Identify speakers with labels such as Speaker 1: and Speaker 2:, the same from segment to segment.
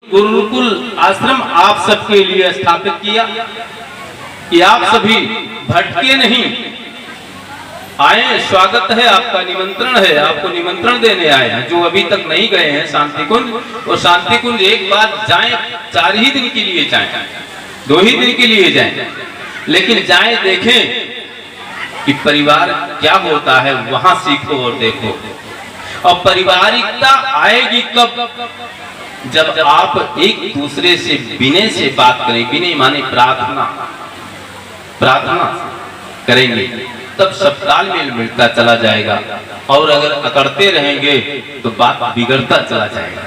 Speaker 1: गुरुकुल आश्रम आप सबके लिए स्थापित किया कि आप सभी भटके नहीं, आए। स्वागत है, आपका निमंत्रण है, आपको निमंत्रण देने आए हैं। जो अभी तक नहीं गए हैं शांति कुंज, वो शांति कुंज एक बार जाएं। 4 ही दिन के लिए जाएं, 2 ही दिन के लिए जाएं, लेकिन जाएं, देखें कि परिवार क्या होता है, वहां सीखो और देखो। और पारिवारिकता आएगी कब? जब आप एक दूसरे से विनय से बात करें। विनय माने प्रार्थना करेंगे, तब सब तालमेल मिलता चला जाएगा। और अगर अकड़ते रहेंगे तो बात बिगड़ता चला जाएगा,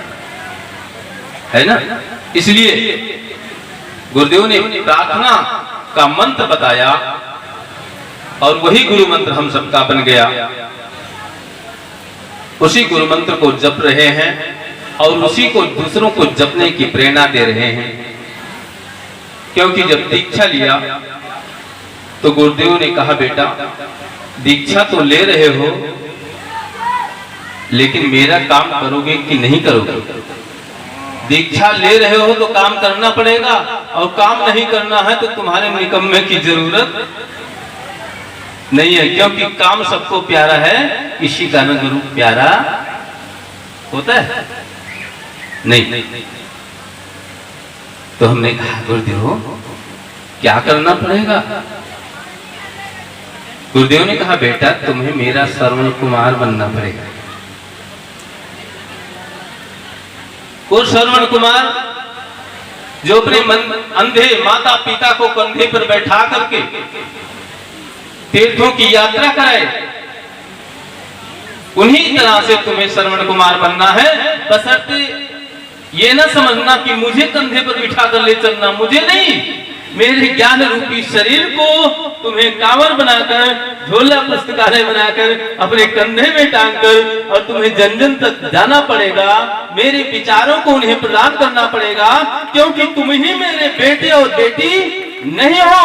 Speaker 1: है ना। इसलिए गुरुदेव ने प्रार्थना का मंत्र बताया और वही गुरु मंत्र हम सबका बन गया। उसी गुरु मंत्र को जप रहे हैं और उसी को दूसरों को जपने की प्रेरणा दे रहे हैं। क्योंकि जब दीक्षा लिया तो गुरुदेव ने कहा, बेटा दीक्षा तो ले रहे हो, लेकिन मेरा काम करोगे कि नहीं करोगे? दीक्षा ले रहे हो तो काम करना पड़ेगा, और काम नहीं करना है तो तुम्हारे निकम्मे की जरूरत नहीं है। क्योंकि काम सबको प्यारा है, इसी कारण गुरु प्यारा होता है नहीं। तो हमने कहा, गुरुदेव क्या करना पड़ेगा? गुरुदेव ने कहा, बेटा तुम्हें मेरा श्रवण कुमार बनना पड़ेगा। वो श्रवण कुमार जो अपने अंधे माता पिता को कंधे पर बैठा करके तीर्थों की यात्रा कराए, उन्हीं तरह से तुम्हें श्रवण कुमार बनना है। बशर्ते ये ना समझना कि मुझे कंधे पर बिठा कर ले चलना, मुझे नहीं, मेरे ज्ञान रूपी शरीर को तुम्हें कांवर बनाकर, झोला पुस्तकालय बनाकर अपने कंधे में टांगकर, और तुम्हें जन जन तक जाना पड़ेगा। मेरे विचारों को उन्हें प्रदान करना पड़ेगा, क्योंकि तुम ही मेरे बेटे और बेटी नहीं हो,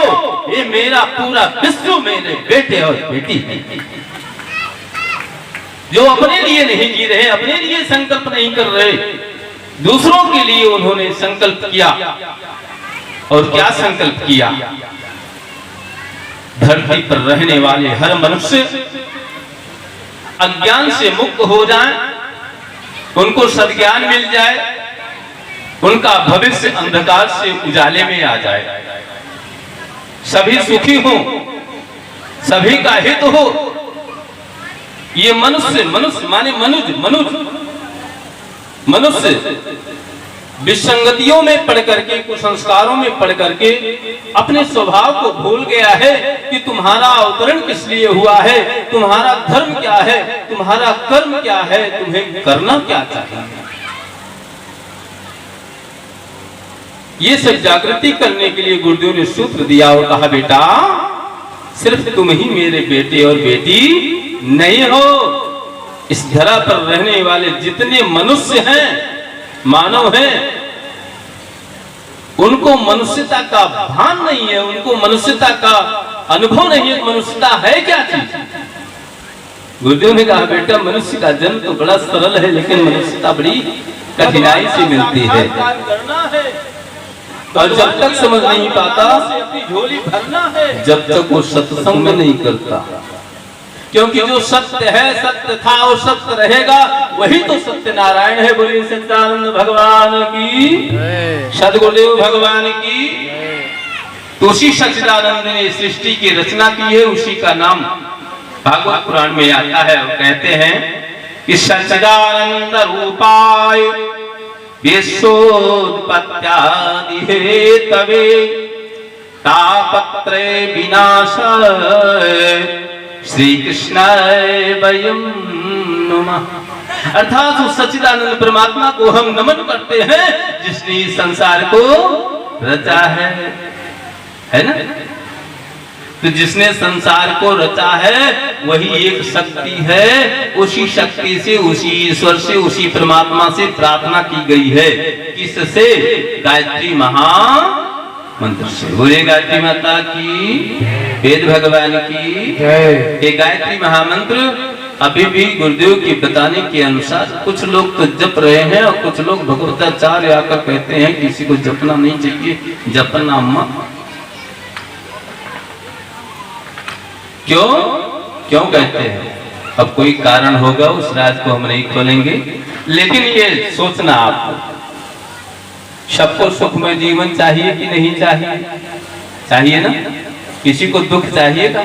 Speaker 1: ये मेरा पूरा विश्व मेरे बेटे और बेटी है। जो अपने लिए नहीं जी रहे, अपने लिए संकल्प नहीं कर रहे, दूसरों के लिए उन्होंने संकल्प किया। और क्या संकल्प किया? धरती पर रहने वाले हर मनुष्य अज्ञान से मुक्त हो जाए, उनको सद्ज्ञान मिल जाए, उनका भविष्य अंधकार से उजाले में आ जाए, सभी सुखी हो, सभी का हित हो। ये मनुष्य माने मनुष्य विसंगतियों में पढ़ करके, कुसंस्कारों में पढ़ करके अपने स्वभाव को भूल गया है कि तुम्हारा अवतरण किस लिए हुआ है, तुम्हारा धर्म क्या है, तुम्हारा कर्म क्या है, तुम्हें करना क्या चाहिए। ये सब जागृति करने के लिए गुरुदेव ने सूत्र दिया और कहा, बेटा सिर्फ तुम ही मेरे बेटे और बेटी नहीं हो। इस धरा पर रहने वाले जितने मनुष्य हैं, मानव हैं, उनको मनुष्यता का भान नहीं है, उनको मनुष्यता का अनुभव नहीं है। मनुष्यता है क्या चीज? गुरुदेव ने कहा, बेटा मनुष्य का जन्म तो बड़ा सरल है, लेकिन मनुष्यता बड़ी कठिनाई से मिलती है। और जब तक समझ नहीं पाता, अपनी झोली भरना है, जब तक वो सत्संग नहीं करता। क्योंकि जो सत्य है, सत्य था और सत्य रहेगा, वही तो सत्य नारायण है। बोलिए सच्चिदानंद भगवान की, सदगुरुदेव भगवान की। तो उसी सच्चिदानंद ने सृष्टि की रचना की है, उसी का नाम भागवत पुराण में आता है। वो कहते हैं कि सच्चिदानंद रूपाय विश्वोत्पत्त्यादि हेतवे तापत्रे विनाशाय श्री कृष्णाय वयं नमः। अर्थात उस सच्चिदानंद परमात्मा को हम नमन करते हैं, जिसने संसार को रचा है ना। तो जिसने संसार को रचा है वही एक शक्ति है। उसी शक्ति से, उसी ईश्वर से, उसी परमात्मा से प्रार्थना की गई है। किससे? गायत्री महामंत्र से। बोले गायत्री माता की, वेद भगवान की। ये गायत्री महामंत्र अभी भी गुरुदेव के बताने के अनुसार कुछ लोग तो जप रहे हैं और कुछ लोग भगवताचार्य आकर कहते हैं किसी को जपना नहीं चाहिए, जपना मत। क्यों क्यों कहते हैं? अब कोई कारण होगा, उस राज को हम नहीं खोलेंगे, लेकिन ये सोचना आपको, सबको सुखमय जीवन चाहिए कि नहीं चाहिए? चाहिए ना? किसी को दुख चाहिएगा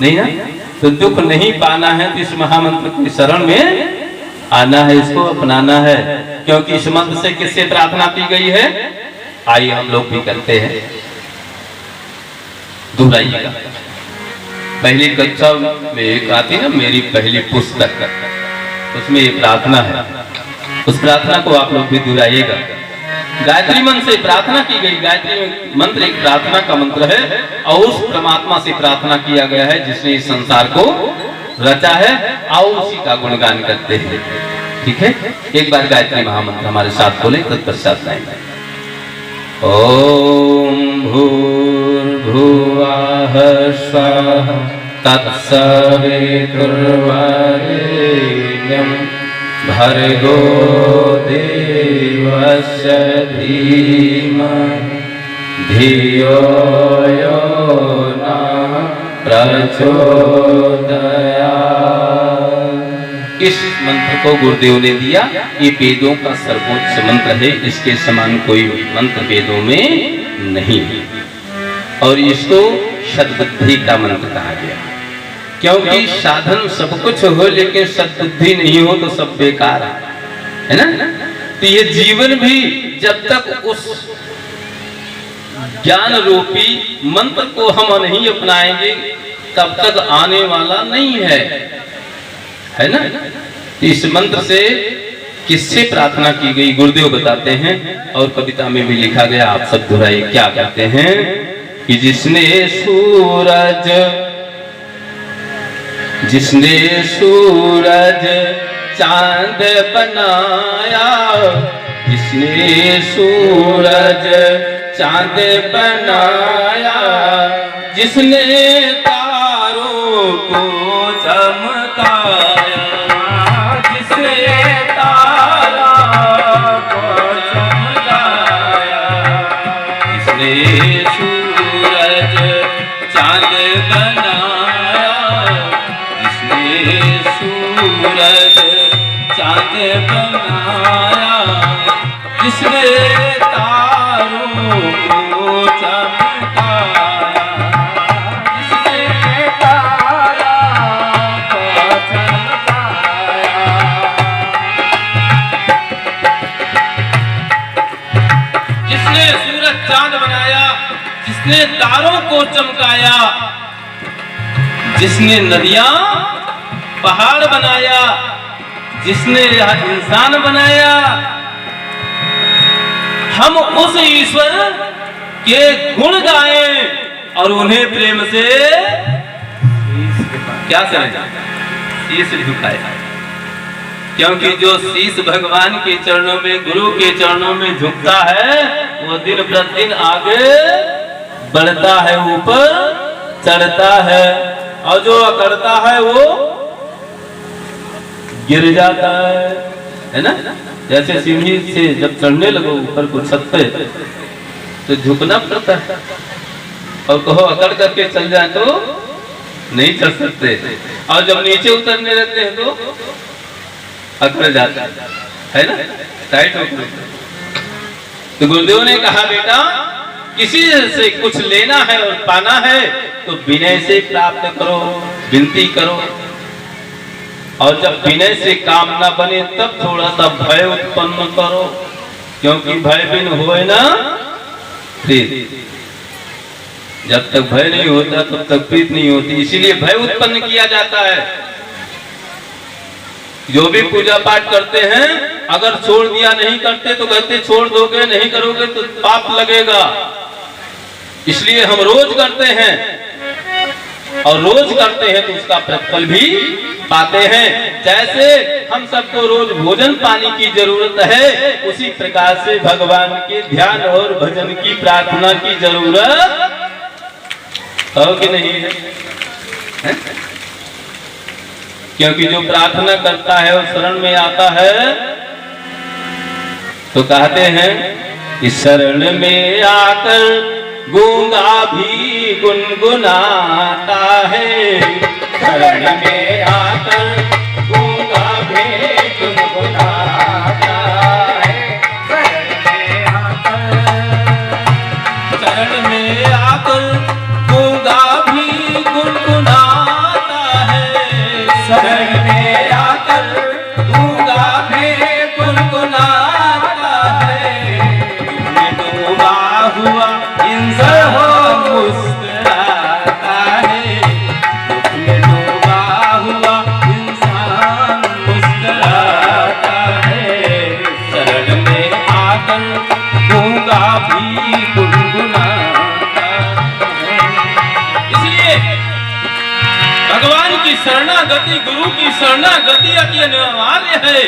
Speaker 1: नहीं ना? तो दुख नहीं पाना है तो इस महामंत्र की शरण में आना है, इसको अपनाना है। क्योंकि इस मंत्र से किससे प्रार्थना की गई है? आइए हम लोग भी करते हैं, दोहराइएगा। पहली कक्षा में एक आती ना मेरी पहली पुस्तक, उसमें ये प्रार्थना है, उस प्रार्थना को आप लोग भी दोहराइएगा। गायत्री मंत्र से प्रार्थना की गई। गायत्री मंत्र एक प्रार्थना का मंत्र है और उस परमात्मा से प्रार्थना किया गया है जिसने इस संसार को रचा है, आओ उसी का गुणगान करते हैं। ठीक है, एक बार गायत्री महामंत्र हमारे साथ बोले, तत्पश्चात गाएंगे। ओम भूर्भुवः स्वः तत्सवितुर्वरेण्यं भर्गो देवस्य धीमहि धियो यो नः प्रचोदयात्। इस मंत्र को गुरुदेव ने दिया। ये वेदों का सर्वोच्च मंत्र है, इसके समान कोई मंत्र वेदों में नहीं है। और इसको सद्बुद्धि का मंत्र कहा गया, क्योंकि साधन सब कुछ हो लेकिन सद्बुद्धि नहीं हो तो सब बेकार है ना? तो ये जीवन भी जब तक उस ज्ञान रूपी मंत्र को हम नहीं अपनाएंगे तब तक आने वाला नहीं है ना? इस मंत्र से किससे प्रार्थना की गई गुरुदेव बताते हैं और कविता में भी लिखा गया, आप सब दोहराइए। क्या कहते हैं कि जिसने सूरज चांद बनाया, जिसने सूरज चांद बनाया, जिसने तारों को चमकाया, जिसने तारा को चमकाया, जिसने सूरज चांद बनाया, जिसने सूरज चांद बनाया, जिसने तारों को चमकाया, जिसने तारा को चमकाया। जिसने सूरज चांद बनाया, जिसने तारों को चमकाया, जिसने नदियां पहाड़ बनाया, जिसने इंसान बनाया, हम उस ईश्वर के गुण गाएं और उन्हें प्रेम से क्या करें? शीश झुकाए। क्योंकि जो शीश भगवान के चरणों में, गुरु के चरणों में झुकता है, वो दिन प्रतिदिन आगे बढ़ता है, ऊपर चढ़ता है, और जो अकड़ता है वो गिर जाता है ना? जैसे सीढ़ी से जब चढ़ने लगो ऊपर को छत पे तो झुकना पड़ता है, और कहो अकड़ करके चल जाए तो नहीं चढ़ सकते, और जब नीचे उतरने लगते हैं तो अकड़ जाता है ना, टाइट होकर। तो गुरुदेव ने कहा बेटा किसी से कुछ लेना है और पाना है तो विनय से प्राप्त करो, विनती करो, और जब विनय से काम ना बने तब थोड़ा सा भय उत्पन्न करो, क्योंकि भय बिन होए ना प्रीत। जब तक भय नहीं होता तब तक प्रीत नहीं होती, इसीलिए भय उत्पन्न किया जाता है। जो भी पूजा पाठ करते हैं अगर छोड़ दिया नहीं करते तो कहते छोड़ दोगे, नहीं करोगे तो पाप लगेगा। इसलिए हम रोज करते हैं, और रोज करते हैं तो उसका प्रतिफल भी पाते हैं। जैसे हम सबको रोज भोजन पानी की जरूरत है, उसी प्रकार से भगवान के ध्यान और भजन की प्रार्थना की जरूरत हो कि नहीं है? क्योंकि जो प्रार्थना करता है वो शरण में आता है। तो कहते हैं कि शरण में आकर गूंगा भी गुनगुनाता है, शरण में आकर गूंगा भी गुनगुनाता है, शरण में आकर गूंगा भी गुनगुनाता है, शरण में आकर गूंगा भी गुनगुनाता है। तुमने डूबा हुआ इंसान मुस्कुराता है, तुमने डूबा हुआ इंसान मुस्कुराता है, शरण में आकर गूंगा भी गुनगुनाता है। इसलिए भगवान की शरणागति, गुरु की शरणागति अति अनिवार्य है।